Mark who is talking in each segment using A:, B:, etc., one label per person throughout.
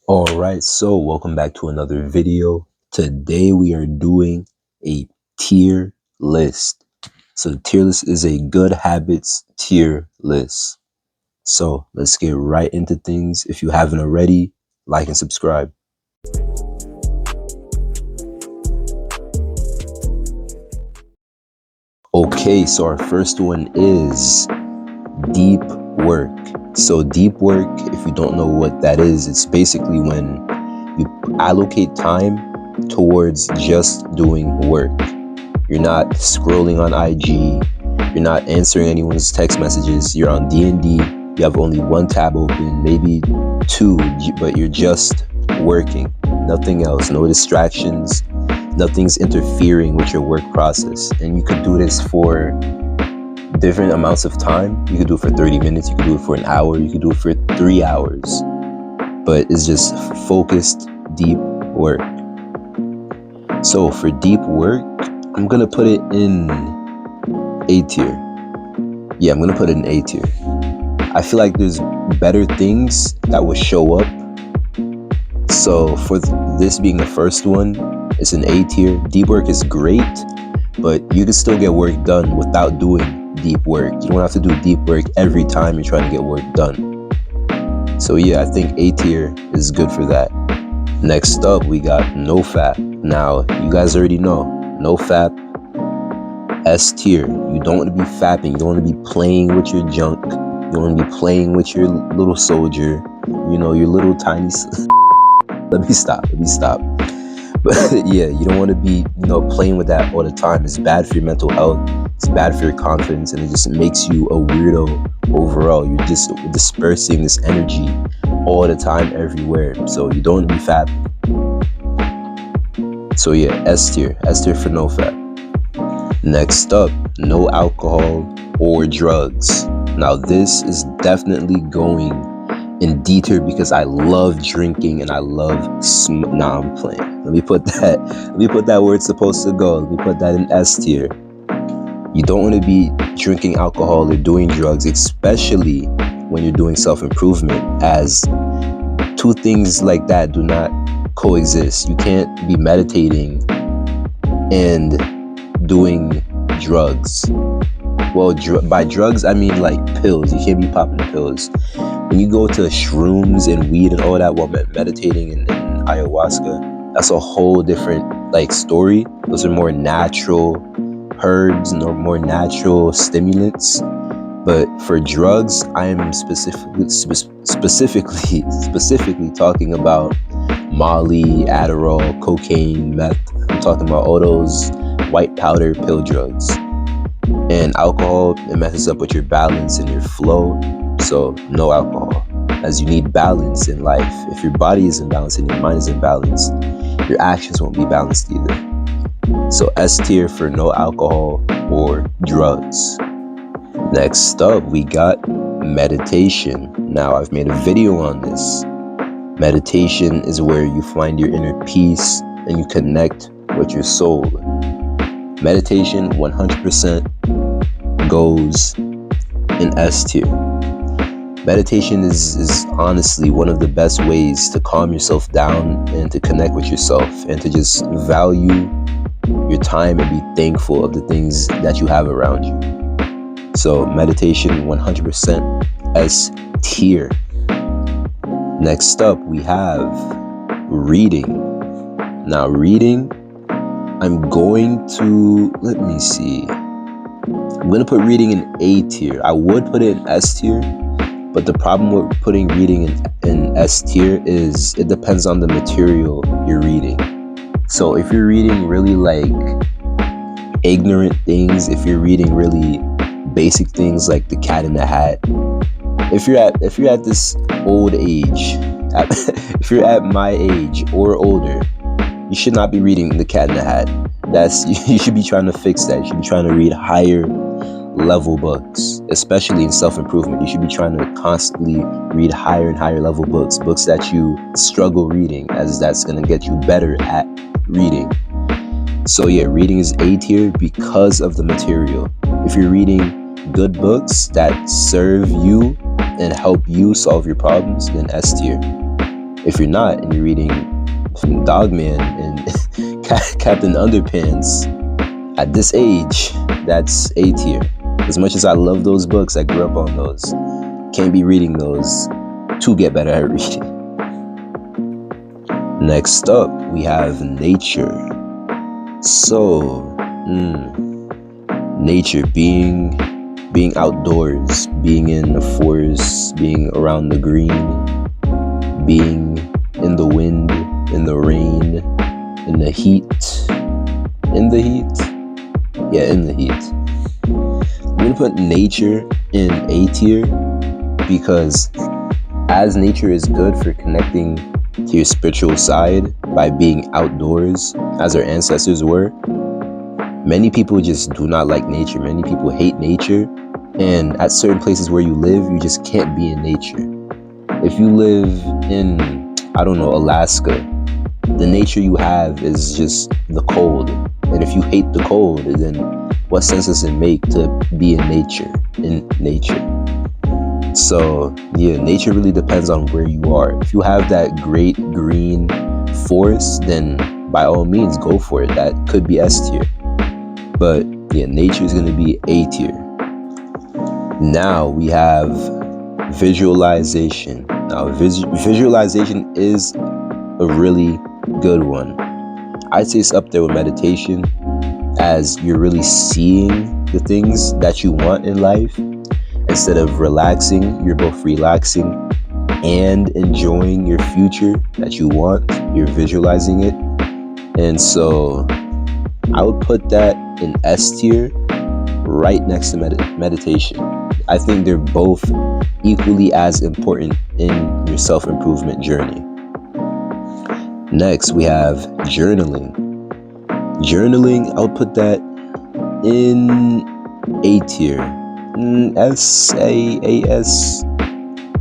A: Alright, so welcome back to another video. Today we are doing a tier list. So the tier list is a good habits tier list. So let's get right into things. If you haven't already, like and subscribe. Okay, so our first one is deep work. So deep work, if you don't know what that is, it's basically when you allocate time towards just doing work. You're not scrolling on IG, you're not answering anyone's text messages, you're on D&D, you have only one tab open, maybe two, but you're just working. Nothing else, no distractions, nothing's interfering with your work process. And you could do this for different amounts of time. You could do it for 30 minutes, you could do it for an hour, you could do it for 3 hours. But it's just focused, deep work. So for deep work, I'm gonna put it in A tier. Yeah, I'm gonna put it in A tier. I feel like there's better things that will show up. So for this being the first one, it's an A tier. Deep work is great, but you can still get work done without doing deep work. You don't have to do deep work every time you're trying to get work done. So yeah, I think A tier is good for that. Next up, we got NoFap. Now, you guys already know, NoFap, S tier. You don't want to be fapping. You don't want to be playing with your junk. You don't want to be playing with your little soldier. You know, your little tiny... Let me stop. But yeah, you don't want to be, playing with that all the time. It's bad for your mental health. It's bad for your confidence, and it just makes you a weirdo overall. You're just dispersing this energy all the time, everywhere. So you don't want to be fat. So yeah, S tier for NoFap. Next up, no alcohol or drugs. Now this is definitely going in D tier because I love drinking and I love Nah, I'm playing. Let me put that where it's supposed to go. Let me put that in S tier. You don't want to be drinking alcohol or doing drugs, especially when you're doing self-improvement, as two things like that do not coexist. You can't be meditating and doing drugs. Well, by drugs, I mean like pills. You can't be popping pills. When you go to shrooms and weed and all that while meditating and ayahuasca, that's a whole different story. Those are more natural herbs and more natural stimulants. But for drugs, I am specifically talking about Molly, Adderall, cocaine, meth. I'm talking about all those white powder pill drugs. And alcohol, it messes up with your balance and your flow. So no alcohol, as you need balance in life. If your body isn't balanced and your mind isn't balanced, your actions won't be balanced either. So S tier for no alcohol or drugs. Next up, we got meditation. Now, I've made a video on this. Meditation is where you find your inner peace and you connect with your soul. Meditation 100% goes in S tier. Meditation is honestly one of the best ways to calm yourself down and to connect with yourself and to just value your time and be thankful of the things that you have around you. So meditation 100% S tier. Next up, we have reading. Now reading, I'm going to put reading in A tier. I would put it in S tier, but the problem with putting reading in S tier is it depends on the material you're reading. So if you're reading really ignorant things, if you're reading really basic things like The Cat in the Hat, if you're at this old age, if you're at my age or older, you should not be reading The Cat in the Hat. You should be trying to fix that. You should be trying to read higher level books, especially in self-improvement. You should be trying to constantly read higher and higher level books that you struggle reading, as that's going to get you better at reading. So yeah, reading is A tier because of the material. If you're reading good books that serve you and help you solve your problems, then S tier. If you're not and you're reading Dogman and Captain Underpants at this age, that's A tier. As much as I love those books, I grew up on those. Can't be reading those to get better at reading. Next up, we have nature. So, nature, being outdoors, being in the forest, being around the green, being in the wind, in the rain, in the heat. In the heat? Yeah, in the heat. I'm gonna put nature in A tier because as nature is good for connecting to your spiritual side by being outdoors, as our ancestors were, many people just do not like nature. Many people hate nature, and at certain places where you live, you just can't be in nature. If you live in, I don't know, Alaska, the nature you have is just the cold. And if you hate the cold, then what sense does it make to be in nature? So yeah, nature really depends on where you are. If you have that great green forest, then by all means go for it. That could be S tier. But yeah, nature is going to be A tier. Now we have visualization. Now visualization is a really good one. I'd say it's up there with meditation, as you're really seeing the things that you want in life. Instead of relaxing, you're both relaxing and enjoying your future that you want. You're visualizing it. And so I would put that in S tier, right next to meditation. I think they're both equally as important in your self-improvement journey. Next, we have journaling. Journaling, I'll put that in A tier. S-A-A-S.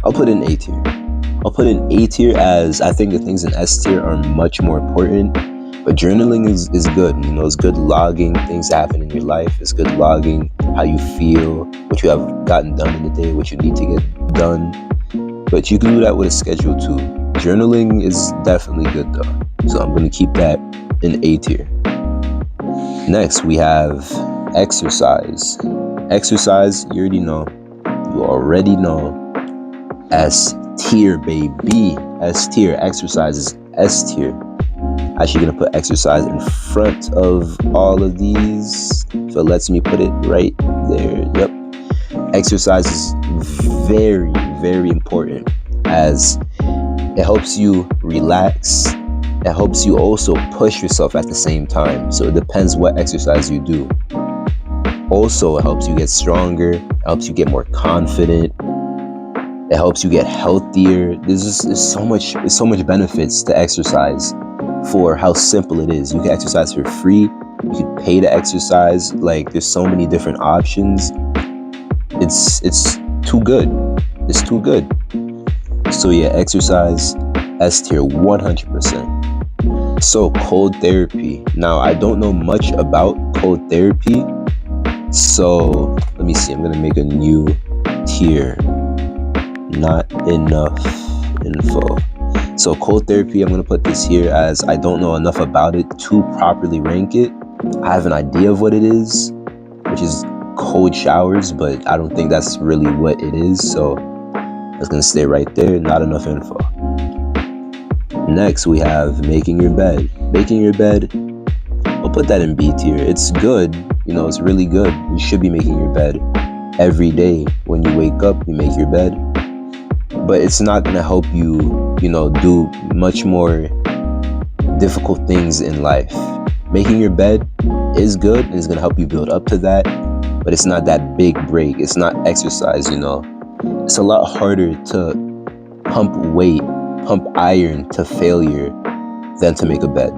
A: I'll put in A tier. I'll put in A tier as I think the things in S tier are much more important. But journaling is good. You know, it's good logging things that happen in your life. It's good logging how you feel, what you have gotten done in the day, what you need to get done. But you can do that with a schedule too. Journaling is definitely good though. So I'm going to keep that in A tier. Next, we have exercise. Exercise, you already know. S tier, baby. S tier. Exercise is S tier. Actually gonna put exercise in front of all of these, so it lets me put it right there. Yep. Exercise is very, very important, as it helps you relax. It helps you also push yourself at the same time. So it depends what exercise you do. Also, it helps you get stronger. It helps you get more confident. It helps you get healthier. There's so much benefits to exercise for how simple it is. You can exercise for free. You can pay to exercise. Like, there's so many different options. It's too good. It's too good. So yeah, exercise, S tier, 100%. So cold therapy. Now, I don't know much about cold therapy. So let me see. I'm gonna make a new tier. Not enough info. So cold therapy, I'm going to put this here as I don't know enough about it to properly rank it. I have an idea of what it is, which is cold showers, but I don't think that's really what it is. So it's going to stay right there. Not enough info. Next, we have making your bed. Making your bed, I'll put that in B tier. It's good. It's really good. You should be making your bed every day. When you wake up, you make your bed. But it's not going to help you, do much more difficult things in life. Making your bed is good and it's going to help you build up to that. But it's not that big break. It's not exercise, It's a lot harder to pump weight, pump iron to failure than to make a bed.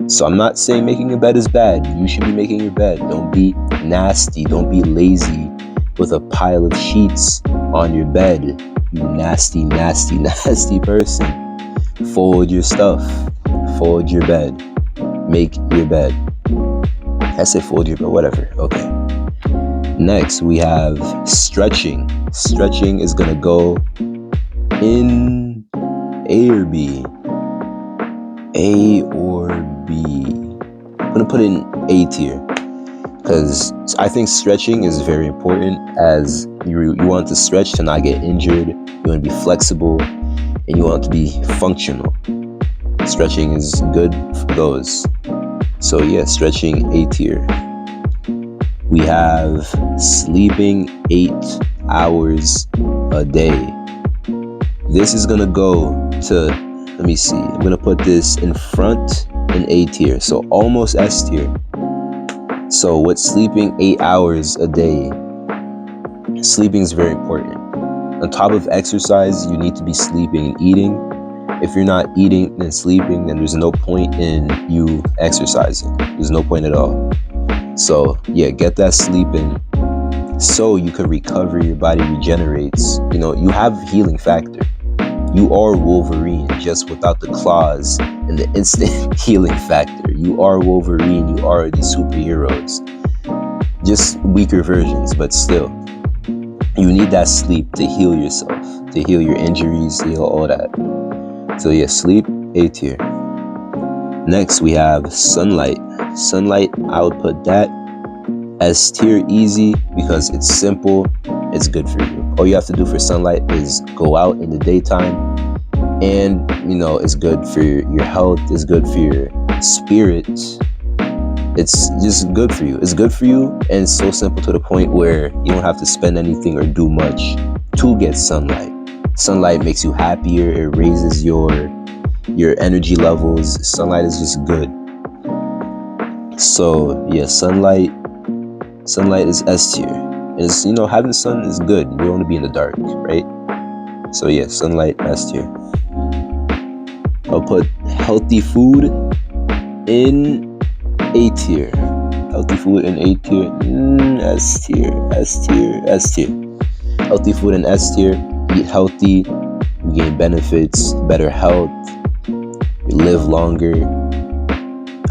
A: So I'm not saying making a bed is bad. You should be making your bed. Don't be nasty. Don't be lazy with a pile of sheets on your bed. You nasty, nasty, nasty person. Fold your stuff. Fold your bed. Make your bed. I said fold your bed, whatever. Okay. Next, we have stretching. Stretching is going to go in A or B? A or B? I'm gonna put in A tier, because I think stretching is very important, as you want to stretch to not get injured, you want to be flexible, and you want to be functional. Stretching is good for those. So yeah, stretching A tier. We have sleeping 8 hours a day. This is gonna go to, let me see, I'm gonna put this in front in A tier, so almost S tier. So with sleeping 8 hours a day, sleeping is very important. On top of exercise, you need to be sleeping and eating. If you're not eating and sleeping, then there's no point in you exercising. There's no point at all. So yeah, get that sleep in so you can recover, your body regenerates. You have healing factor. You are Wolverine, just without the claws and the instant healing factor. You are Wolverine, you are these superheroes. Just weaker versions, but still. You need that sleep to heal yourself, to heal your injuries, to heal all that. So yeah, sleep, A tier. Next, we have sunlight. Sunlight, I would put that S tier, easy, because it's simple, it's good for you. All you have to do for sunlight is go out in the daytime, and it's good for your health, it's good for your spirit. It's just good for you. It's good for you, and it's so simple to the point where you don't have to spend anything or do much to get sunlight. Sunlight makes you happier, it raises your energy levels. Sunlight is just good. So yeah, sunlight is S tier. Is having sun is good. You don't want to be in the dark, right? So yeah, sunlight S tier. I'll put healthy food in A tier. Healthy food in A tier. S tier. Healthy food in S tier. Eat healthy, you gain benefits, better health, you live longer.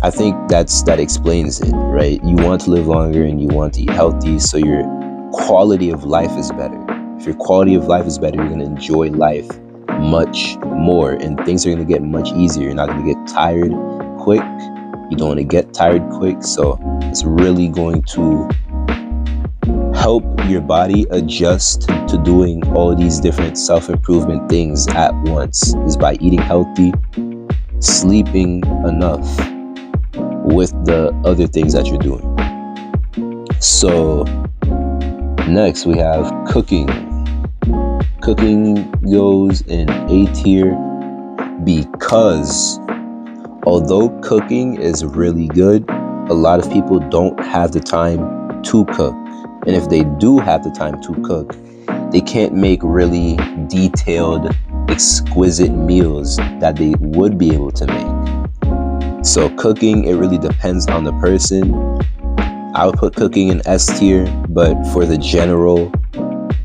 A: I think that explains it, right? You want to live longer and you want to eat healthy, so your quality of life is better. If your quality of life is better, you're going to enjoy life much more, and things are going to get much easier. You're not going to get tired quick. You don't want to get tired quick, so it's really going to help your body adjust to doing all these different self-improvement things at once, is by eating healthy, sleeping enough, with the other things that you're doing. So next we have cooking. Cooking goes in A tier, because although cooking is really good, a lot of people don't have the time to cook. And if they do have the time to cook, they can't make really detailed, exquisite meals that they would be able to make. So cooking, it really depends on the person. I would put cooking in S tier, but for the general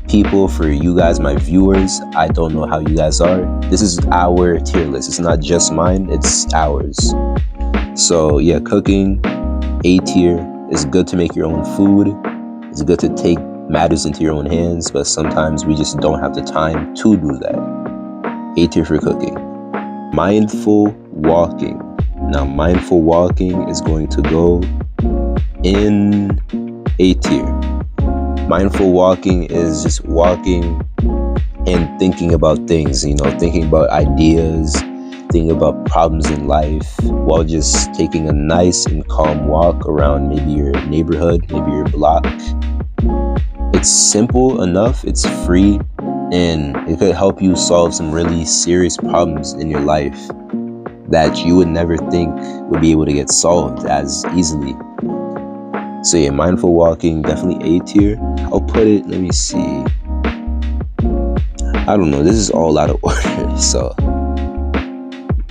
A: people, for you guys, my viewers, I don't know how you guys are. This is our tier list. It's not just mine, it's ours. So yeah, cooking, A tier. Is good to make your own food. It's good to take matters into your own hands, but sometimes we just don't have the time to do that. A tier for cooking. Mindful walking. Now, mindful walking is going to go in A tier. Mindful walking is just walking and thinking about things, thinking about ideas, thinking about problems in life, while just taking a nice and calm walk around maybe your neighborhood, maybe your block. It's simple enough, it's free, and it could help you solve some really serious problems in your life that you would never think would be able to get solved as easily. So yeah, mindful walking, definitely A tier. I'll put it, let me see. I don't know, this is all out of order, so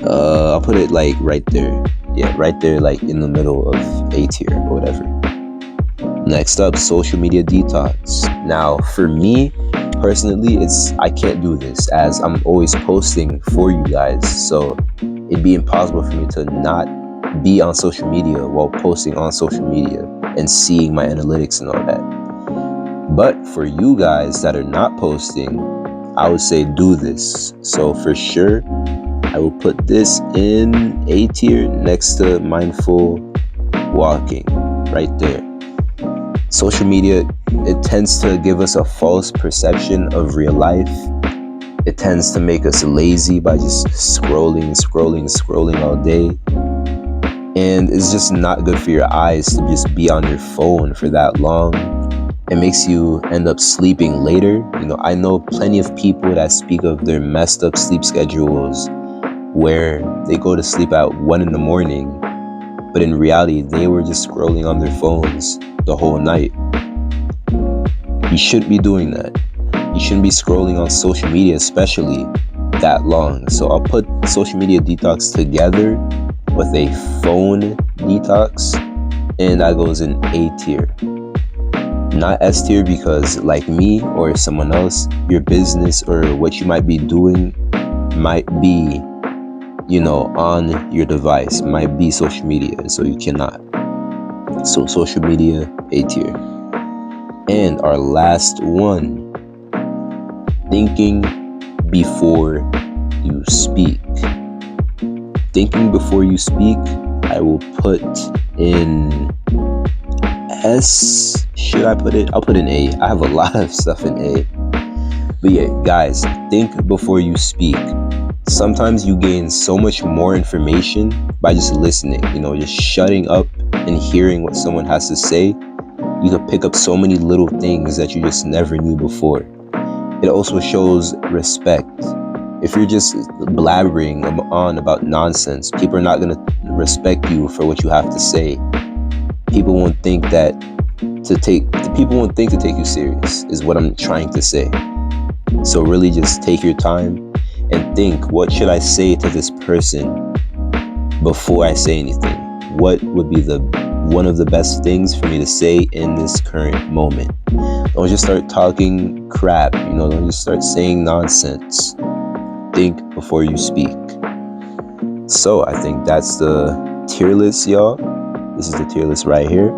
A: I'll put it like right there. Yeah, right there, like in the middle of A tier or whatever. Next up, social media detox. Now, for me personally, I can't do this, as I'm always posting for you guys. So it'd be impossible for me to not be on social media while posting on social media and seeing my analytics and all that. But for you guys that are not posting, I would say do this. So for sure, I will put this in A tier next to mindful walking, right there. Social media, it tends to give us a false perception of real life. It tends to make us lazy by just scrolling all day. And it's just not good for your eyes to just be on your phone for that long. It makes you end up sleeping later. You know, I know plenty of people that speak of their messed up sleep schedules where they go to sleep at 1 in the morning, but in reality, they were just scrolling on their phones the whole night. You shouldn't be doing that. You shouldn't be scrolling on social media, especially that long. So I'll put social media detox together with a phone detox, and that goes in A tier. Not S tier because, like me or someone else, your business or what you might be doing might be, you know, on your device, might be social media, so you cannot. So social media, A tier. And our last one, thinking before you speak. Thinking before you speak, I will put in S. Should I put it? I'll put in A. I have a lot of stuff in A. But yeah, guys, think before you speak. Sometimes you gain so much more information by just listening, you know, just shutting up and hearing what someone has to say. You can pick up so many little things that you just never knew before. It also shows respect. If you're just blabbering on about nonsense, people are not going to respect you for what you have to say. People won't think to take you serious, is what I'm trying to say. So really just take your time and think, what should I say to this person before I say anything? What would be one of the best things for me to say in this current moment? Don't just start talking crap, you know, don't just start saying nonsense. Think before you speak. So I think that's the tier list, y'all. This is the tier list right here.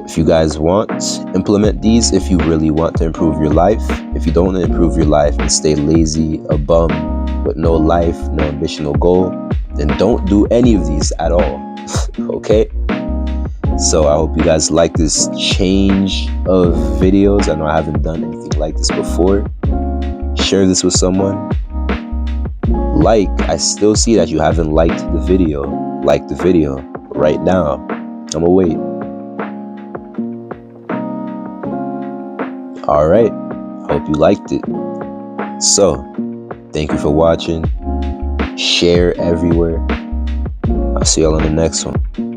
A: If you guys want, implement these if you really want to improve your life. If you don't want to improve your life and stay lazy, a bum with no life, no ambition, no goal, then don't do any of these at all. Okay? So I hope you guys like this change of videos. I know I haven't done anything like this before. Share this with someone. I still see that you haven't liked the video. Like the video right now. I'm gonna wait. Alright, hope you liked it. So, thank you for watching. Share everywhere. I'll see y'all on the next one.